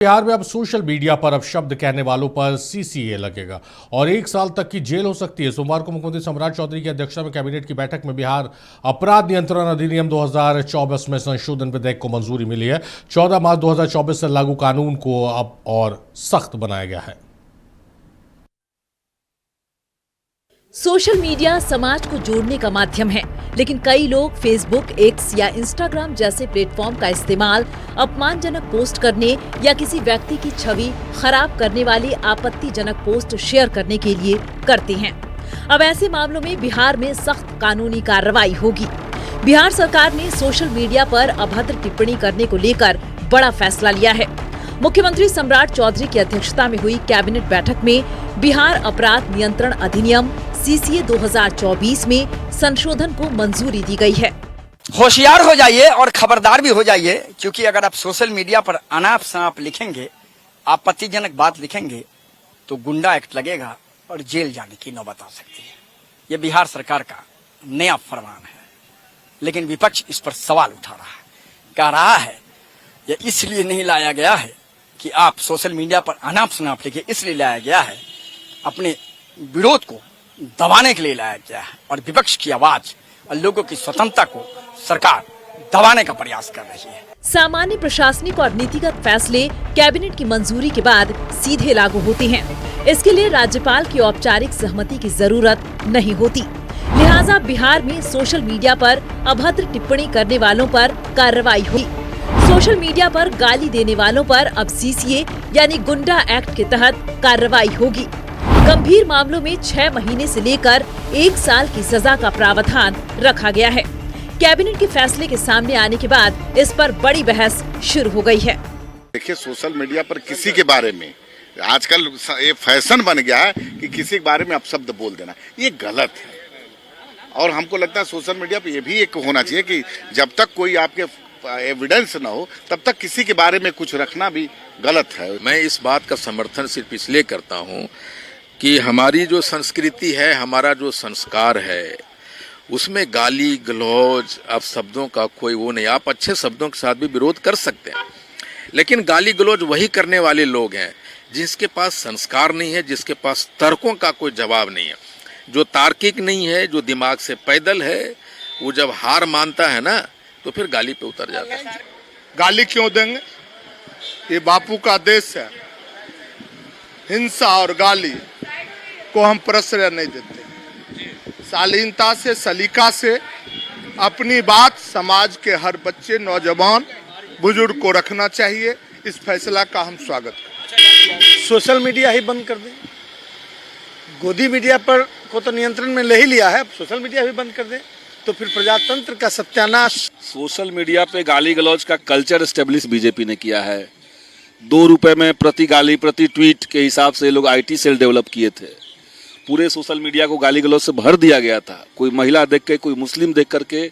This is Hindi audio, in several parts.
बिहार में अब सोशल मीडिया पर अपशब्द कहने वालों पर सीसीए लगेगा और 1 साल तक की जेल हो सकती है। सोमवार को मुख्यमंत्री सम्राट चौधरी की अध्यक्षता में कैबिनेट की बैठक में बिहार अपराध नियंत्रण अधिनियम 2024 में संशोधन विधेयक को मंजूरी मिली है। 14 मार्च 2024 से लागू कानून को अब और सख्त बनाया गया है। सोशल मीडिया समाज को जोड़ने का माध्यम है, लेकिन कई लोग फेसबुक, एक्स या इंस्टाग्राम जैसे प्लेटफॉर्म का इस्तेमाल अपमानजनक पोस्ट करने या किसी व्यक्ति की छवि खराब करने वाली आपत्तिजनक पोस्ट शेयर करने के लिए करते हैं। अब ऐसे मामलों में बिहार में सख्त कानूनी कार्रवाई होगी। बिहार सरकार ने सोशल मीडिया पर अभद्र टिप्पणी करने को लेकर बड़ा फैसला लिया है। मुख्यमंत्री सम्राट चौधरी की अध्यक्षता में हुई कैबिनेट बैठक में बिहार अपराध नियंत्रण अधिनियम सीसीए 2024 में संशोधन को मंजूरी दी गई है। होशियार हो जाइए और खबरदार भी हो जाइए, क्योंकि अगर आप सोशल मीडिया पर अनाप शनाप लिखेंगे, आपत्तिजनक बात लिखेंगे, तो गुंडा एक्ट लगेगा और जेल जाने की नौबत आ सकती है। ये बिहार सरकार का नया फरमान है, लेकिन विपक्ष इस पर सवाल उठा रहा है, कह रहा है ये इसलिए नहीं लाया गया है कि आप सोशल मीडिया पर अनाप शनाप लिखे, इसलिए लाया गया है अपने विरोध को दबाने के लिए लाया गया है और विपक्ष की आवाज और लोगों की स्वतंत्रता को सरकार दबाने का प्रयास कर रही है। सामान्य प्रशासनिक और नीतिगत फैसले कैबिनेट की मंजूरी के बाद सीधे लागू होते हैं। इसके लिए राज्यपाल की औपचारिक सहमति की जरूरत नहीं होती। लिहाजा बिहार में सोशल मीडिया पर अभद्र टिप्पणी करने वालों पर कार्रवाई हुई। सोशल मीडिया पर गाली देने वालों पर अब सीसीए यानी गुंडा एक्ट के तहत कार्रवाई होगी। गंभीर मामलों में 6 महीने से लेकर 1 साल की सजा का प्रावधान रखा गया है। कैबिनेट के फैसले के सामने आने के बाद इस पर बड़ी बहस शुरू हो गई है। देखिए, सोशल मीडिया पर किसी के बारे में आजकल ये फैशन बन गया है कि किसी के बारे में अपशब्द बोल देना, ये गलत है। और हमको लगता है सोशल मीडिया पर यह भी एक होना चाहिए कि जब तक कोई आपके एविडेंस ना हो तब तक किसी के बारे में कुछ रखना भी गलत है। मैं इस बात का समर्थन सिर्फ इसलिए करता हूँ कि हमारी जो संस्कृति है, हमारा जो संस्कार है, उसमें गाली गलौज अब शब्दों का कोई वो नहीं। आप अच्छे शब्दों के साथ भी विरोध कर सकते हैं, लेकिन गाली गलौज वही करने वाले लोग हैं जिसके पास संस्कार नहीं है, जिसके पास तर्कों का कोई जवाब नहीं है, जो तार्किक नहीं है, जो दिमाग से पैदल है। वो जब हार मानता है ना, तो फिर गाली पे उतर जाता है। गाली क्यों देंगे? ये बापू का देश है। हिंसा और गाली को हम प्रश्रय नहीं देते। शालीनता से, सलीका से अपनी बात समाज के हर बच्चे, नौजवान, बुजुर्ग को रखना चाहिए। इस फैसला का हम स्वागत करते। सोशल मीडिया ही बंद कर दें। गोदी मीडिया पर को तो नियंत्रण में ले ही लिया है, सोशल मीडिया भी बंद कर दें, तो फिर प्रजातंत्र का सत्यानाश। सोशल मीडिया पे गाली गलौज का कल्चर एस्टेब्लिश बीजेपी ने किया है। 2 रुपए में प्रति गाली प्रति ट्वीट के हिसाब से लोग आईटी सेल डेवलप किए थे। पूरे सोशल मीडिया को गाली गलौज से भर दिया गया था। कोई महिला देख के, कोई मुस्लिम देख करके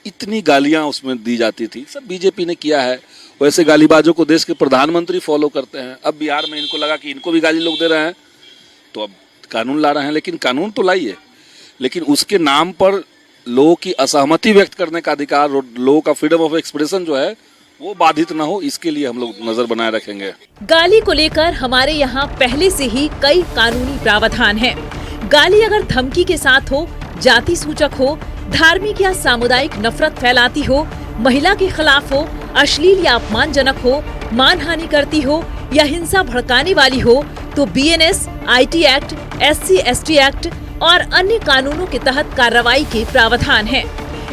इतनी गालियां उसमें दी जाती थी। सब बीजेपी ने किया है। वैसे गालीबाजों को देश के प्रधानमंत्री फॉलो करते हैं। अब बिहार में इनको लगा कि इनको भी गाली लोग दे रहे हैं, तो अब कानून ला रहे हैं। लेकिन कानून तो लाइए, लेकिन उसके नाम पर लोगों की असहमति व्यक्त करने का अधिकार, लोगों का फ्रीडम ऑफ एक्सप्रेशन जो है वो बाधित ना हो, इसके लिए हम लोग नजर बनाए रखेंगे। गाली को लेकर हमारे यहाँ पहले से ही कई कानूनी प्रावधान हैं। गाली अगर धमकी के साथ हो, जाति सूचक हो, धार्मिक या सामुदायिक नफरत फैलाती हो, महिला के खिलाफ हो, अश्लील या अपमानजनक हो, मानहानि करती हो या हिंसा भड़काने वाली हो, तो BNS, IT act, SC/ST act और अन्य कानूनों के तहत कार्रवाई के प्रावधान हैं।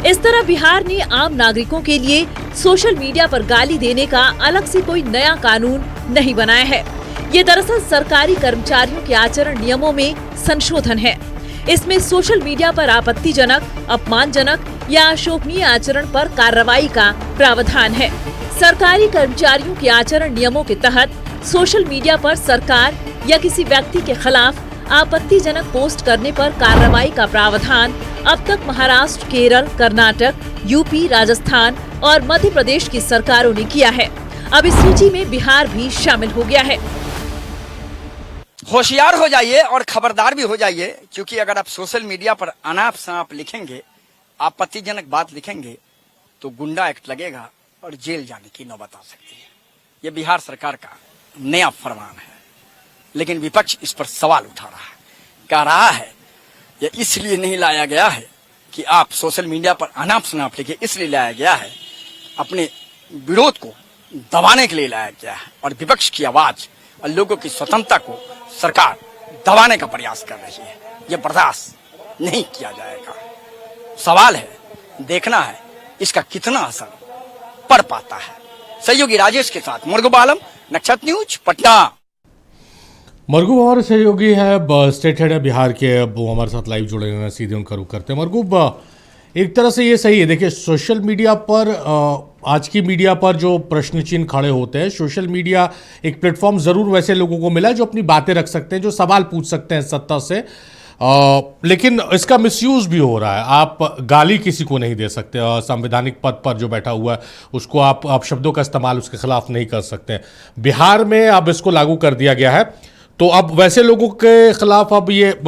इस तरह बिहार ने आम नागरिकों के लिए सोशल मीडिया पर गाली देने का अलग से कोई नया कानून नहीं बनाया है। ये दरअसल सरकारी कर्मचारियों के आचरण नियमों में संशोधन है। इसमें सोशल मीडिया पर आपत्तिजनक, अपमानजनक या अशोभनीय आचरण पर कार्रवाई का प्रावधान है। सरकारी कर्मचारियों के आचरण नियमों के तहत सोशल मीडिया पर सरकार या किसी व्यक्ति के खिलाफ आपत्तिजनक पोस्ट करने पर कार्रवाई का प्रावधान अब तक महाराष्ट्र, केरल, कर्नाटक, यूपी, राजस्थान और मध्य प्रदेश की सरकारों ने किया है। अब इस सूची में बिहार भी शामिल हो गया है। होशियार हो जाइए और खबरदार भी हो जाइए, क्योंकि अगर आप सोशल मीडिया पर अनाप शनाप लिखेंगे, आपत्तिजनक बात लिखेंगे, तो गुंडा एक्ट लगेगा और जेल जाने की नौबत आ सकती है। ये बिहार सरकार का नया फरमान है, लेकिन विपक्ष इस पर सवाल उठा रहा है, कह रहा है ये इसलिए नहीं लाया गया है कि आप सोशल मीडिया पर अनाप शनाप लिखे, इसलिए लाया गया है अपने विरोध को दबाने के लिए लाया गया है, और विपक्ष की आवाज और लोगों की स्वतंत्रता को सरकार दबाने का प्रयास कर रही है। ये बर्दाश्त नहीं किया जाएगा। सवाल है, देखना है इसका कितना असर पड़ पाता है। सहयोगी राजेश के साथ मुर्गुब आलम, नक्षत्र न्यूज, पटना। मरगूब हमारे सहयोगी है, स्टेट हेड है बिहार के, अब वो हमारे साथ लाइव जुड़े हुए हैं, सीधे उनका रुख करते हैं। मरगूब, एक तरह से ये सही है, देखिए सोशल मीडिया पर आज की मीडिया पर जो प्रश्न चिन्ह खड़े होते हैं, सोशल मीडिया एक प्लेटफॉर्म ज़रूर वैसे लोगों को मिला है जो अपनी बातें रख सकते हैं, जो सवाल पूछ सकते हैं सत्ता से, लेकिन इसका मिसयूज भी हो रहा है। आप गाली किसी को नहीं दे सकते, संवैधानिक पद पर जो बैठा हुआ है उसको आप शब्दों का इस्तेमाल उसके खिलाफ नहीं कर सकते। बिहार में अब इसको लागू कर दिया गया है, तो अब वैसे लोगों के खिलाफ अब ये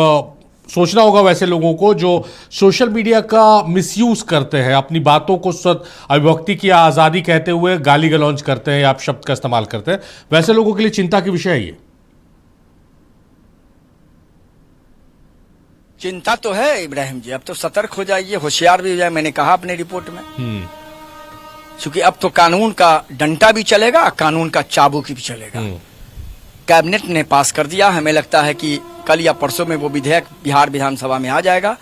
सोचना होगा, वैसे लोगों को जो सोशल मीडिया का मिसयूज करते हैं, अपनी बातों को अभिव्यक्ति की आज़ादी कहते हुए गाली गलौज करते हैं या आप शब्द का इस्तेमाल करते हैं, वैसे लोगों के लिए चिंता की विषय है ये। चिंता तो है इब्राहिम जी, अब तो सतर्क हो जाइए, होशियार भी हो जाए। मैंने कहा अपने रिपोर्ट में, क्योंकि अब तो कानून का डंडा भी चलेगा, कानून का चाबुक भी चलेगा। कैबिनेट ने पास कर दिया, हमें लगता है कि कल या परसों में वो विधेयक बिहार विधानसभा में आ जाएगा,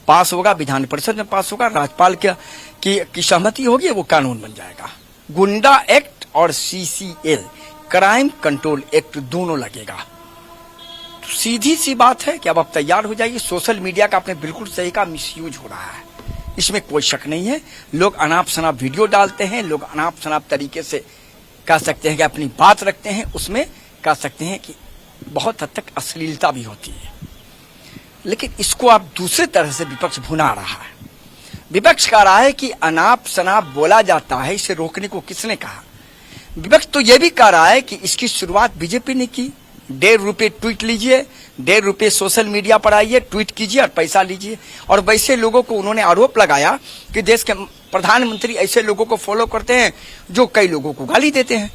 पास होगा, विधान परिषद में पास होगा, राज्यपाल की सहमति होगी, वो कानून बन जाएगा। गुंडा एक्ट और CCL, क्राइम कंट्रोल एक्ट, दोनों लगेगा। तो सीधी सी बात है कि अब आप तैयार हो जाइए। सोशल मीडिया का आपने बिल्कुल सही का मिसयूज हो रहा है, इसमें कोई शक नहीं है। लोग अनाप शनाप वीडियो डालते हैं, लोग अनाप शनाप तरीके से कह सकते हैं कि अपनी बात रखते हैं, उसमें कह सकते हैं कि बहुत हद तक अश्लीलता भी होती है। लेकिन इसको आप दूसरे तरह से विपक्ष भुना रहा है। विपक्ष कह रहा है कि अनाप शनाप बोला जाता है, इसे रोकने को किसने कहा? विपक्ष तो यह भी कह रहा है कि इसकी शुरुआत बीजेपी ने की। 1.5 रुपये ट्वीट लीजिए, 1.5 रुपये सोशल मीडिया पर आइए, ट्वीट कीजिए और पैसा लीजिए। और वैसे लोगों को उन्होंने आरोप लगाया कि देश के प्रधानमंत्री ऐसे लोगों को फॉलो करते हैं जो कई लोगों को गाली देते हैं।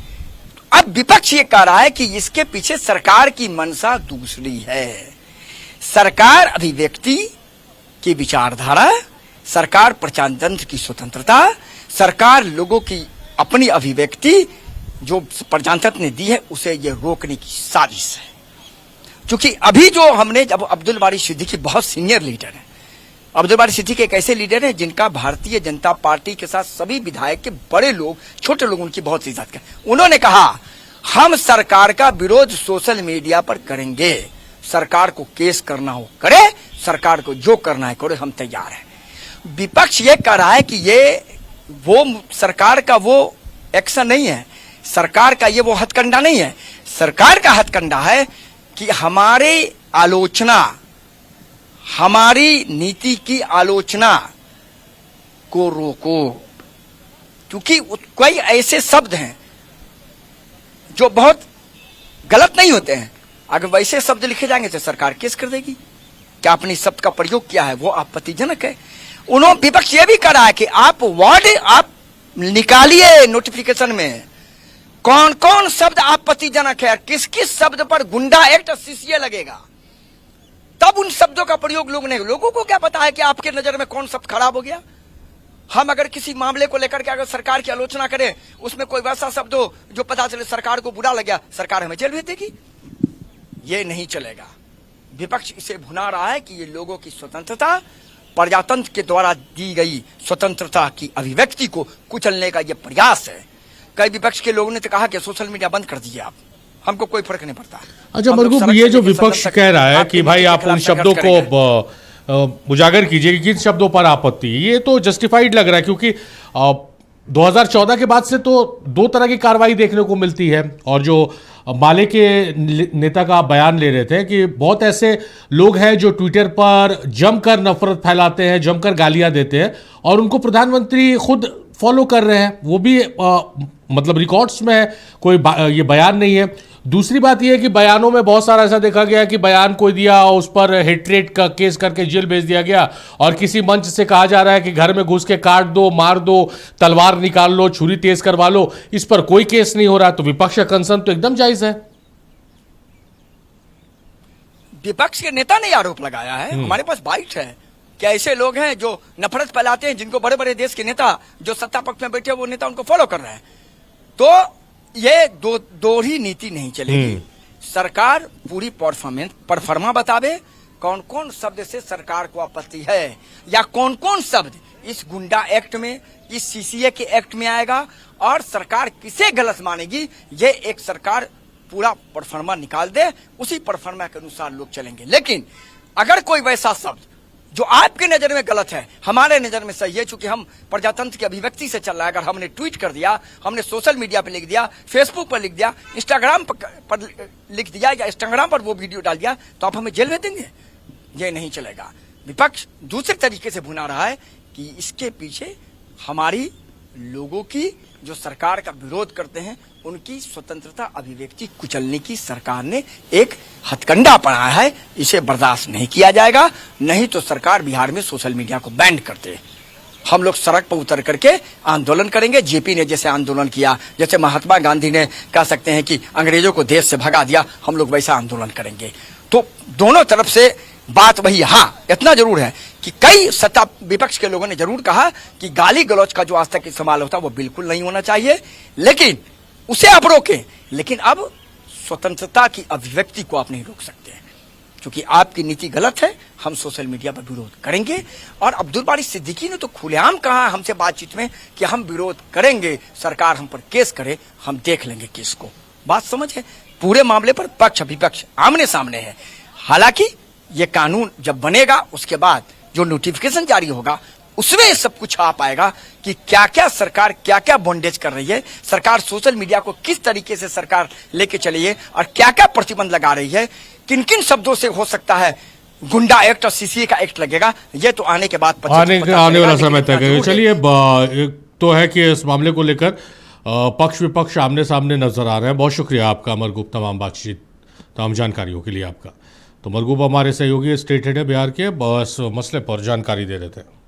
अब विपक्ष ये कह रहा है कि इसके पीछे सरकार की मंशा दूसरी है। सरकार अभिव्यक्ति की विचारधारा, सरकार प्रजातंत्र की स्वतंत्रता, सरकार लोगों की अपनी अभिव्यक्ति जो प्रजातंत्र ने दी है, उसे ये रोकने की साजिश है। क्योंकि अभी जो हमने, जब अब्दुल बारी सिद्दीकी बहुत सीनियर लीडर है, अब्दुल बारी सिद्दीकी एक ऐसे लीडर है जिनका भारतीय जनता पार्टी के साथ सभी विधायक के बड़े लोग, छोटे लोग उनकी बहुत इज्जत करते। उन्होंने कहा हम सरकार का विरोध सोशल मीडिया पर करेंगे, सरकार को केस करना हो करे, सरकार को जो करना है करे, हम तैयार हैं। विपक्ष ये कह रहा है कि ये वो सरकार का वो एक्शन नहीं है, सरकार का ये वो हथकंडा नहीं है। सरकार का हथकंडा है कि हमारी आलोचना, हमारी नीति की आलोचना को रोको, क्योंकि कई ऐसे शब्द हैं जो बहुत गलत नहीं होते हैं। अगर वैसे शब्द लिखे जाएंगे तो सरकार केस कर देगी। क्या आपने शब्द का प्रयोग किया है वो आपत्तिजनक है। उन्होंने विपक्ष ये भी करा है कि आप वर्ड आप निकालिए नोटिफिकेशन में, कौन कौन शब्द आपत्तिजनक है, किस किस शब्द पर गुंडा एक्ट और CCA लगेगा, तब उन शब्दों का प्रयोग लोग नहीं। लोगों को क्या पता है कि आपके नजर में कौन शब्द खराब हो गया। हम अगर किसी मामले को लेकर के अगर सरकार की आलोचना करें, उसमें कोई वैसा शब्द हो जो पता चले सरकार को बुरा लग गया, सरकार हमें जेल भेज देगी। ये नहीं चलेगा। विपक्ष इसे भुना रहा है कि ये लोगों की स्वतंत्रता, प्रजातंत्र के द्वारा दी गई स्वतंत्रता की अभिव्यक्ति को कुचलने का ये प्रयास है। कई विपक्ष के लोगों ने तो कहा कि सोशल मीडिया बंद कर दीजिए आप, हमको कोई फर्क नहीं पड़ता। अच्छा मरगूब, ये जो विपक्ष कह रहा है कि भाई आप उन शब्दों को उजागर कीजिए कि किन शब्दों पर आपत्ति, ये तो जस्टिफाइड लग रहा है, क्योंकि 2014 के बाद से तो 2 तरह की कार्रवाई देखने को मिलती है। और जो माले के नेता का बयान ले रहे थे कि बहुत ऐसे लोग हैं जो ट्विटर पर जमकर नफरत फैलाते हैं, जमकर गालियां देते हैं, और उनको प्रधानमंत्री खुद फॉलो कर रहे हैं, वो भी मतलब रिकॉर्ड्स में है, कोई ये बयान नहीं है। दूसरी बात यह है कि बयानों में बहुत सारा ऐसा देखा गया कि बयान कोई दिया, उस पर हेट्रेट का केस करके जेल भेज दिया गया, और किसी मंच से कहा जा रहा है कि घर में घुस के काट दो, मार दो, तलवार निकाल लो, छुरी तेज करवा लो, इस पर कोई केस नहीं हो रहा। तो विपक्ष का कंसर्न तो एकदम जायज है। विपक्ष के नेता ने आरोप लगाया है, हमारे पास बाइट है कि ऐसे लोग हैं जो नफरत फैलाते हैं, जिनको बड़े बड़े देश के नेता जो सत्ता पक्ष में बैठे वो नेता उनको फॉलो कर रहे हैं। तो ये दो ही नीति नहीं चलेगी। सरकार पूरी परफॉर्मा बतावे, कौन कौन शब्द से सरकार को आपत्ति है, या कौन कौन शब्द इस गुंडा एक्ट में, इस सीसीए के एक्ट में आएगा, और सरकार किसे गलत मानेगी, ये एक सरकार पूरा परफॉर्मा निकाल दे, उसी परफॉर्मा के अनुसार लोग चलेंगे। लेकिन अगर कोई वैसा शब्द जो आपके नजर में गलत है, हमारे नजर में सही है, चूंकि हम प्रजातंत्र की अभिव्यक्ति से चल रहा है, अगर हमने ट्वीट कर दिया, हमने सोशल मीडिया पे लिख दिया, फेसबुक पर लिख दिया, इंस्टाग्राम पर लिख दिया, या इंस्टाग्राम पर वो वीडियो डाल दिया, तो आप हमें जेल में देंगे? ये नहीं चलेगा। विपक्ष दूसरे तरीके से भुना रहा है कि इसके पीछे हमारी लोगों की जो सरकार का विरोध करते हैं उनकी स्वतंत्रता अभिव्यक्ति कुचलने की सरकार ने एक हथकंडा अपनाया है। इसे बर्दाश्त नहीं किया जाएगा, नहीं तो सरकार बिहार में सोशल मीडिया को बैन कर दे। हम लोग सड़क पर उतर करके आंदोलन करेंगे। जेपी ने जैसे आंदोलन किया, जैसे महात्मा गांधी ने कह सकते हैं कि अंग्रेजों को देश से भगा दिया, हम लोग वैसा आंदोलन करेंगे। तो दोनों तरफ से बात वही। हाँ, इतना जरूर है कि कई सत्ता विपक्ष के लोगों ने जरूर कहा कि गाली गलौज का जो आज तक इस्तेमाल होता है वो बिल्कुल नहीं होना चाहिए, लेकिन उसे आप रोकें। लेकिन अब स्वतंत्रता की अभिव्यक्ति को आप नहीं रोक सकते, क्योंकि आपकी नीति गलत है। हम सोशल मीडिया पर विरोध करेंगे। और अब्दुल बारी सिद्दीकी ने तो खुलेआम कहा हमसे बातचीत में कि हम विरोध करेंगे, सरकार हम पर केस करे, हम देख लेंगे केस को। बात समझ है? पूरे मामले पर पक्ष विपक्ष आमने सामने है। हालांकि ये कानून जब बनेगा उसके बाद जो नोटिफिकेशन जारी होगा उसमें ये सब कुछ आ पाएगा कि क्या क्या सरकार क्या क्या बॉन्डेज कर रही है, सरकार सोशल मीडिया को किस तरीके से सरकार लेके चली है, और क्या क्या प्रतिबंध लगा रही है, किन किन शब्दों से हो सकता है गुंडा एक्ट और सीसीए का एक्ट लगेगा। ये तो आने के बाद आने वाला समय तक है। चलिए, तो है कि इस मामले को लेकर पक्ष विपक्ष आमने सामने नजर आ रहे हैं। बहुत शुक्रिया आपका अमर गुप्ता, तमाम बातचीत, तमाम जानकारियों के लिए आपका। तो मरगूब हमारे सहयोगी स्टेट हेड है बिहार के, बस मसले पर जानकारी दे रहे थे।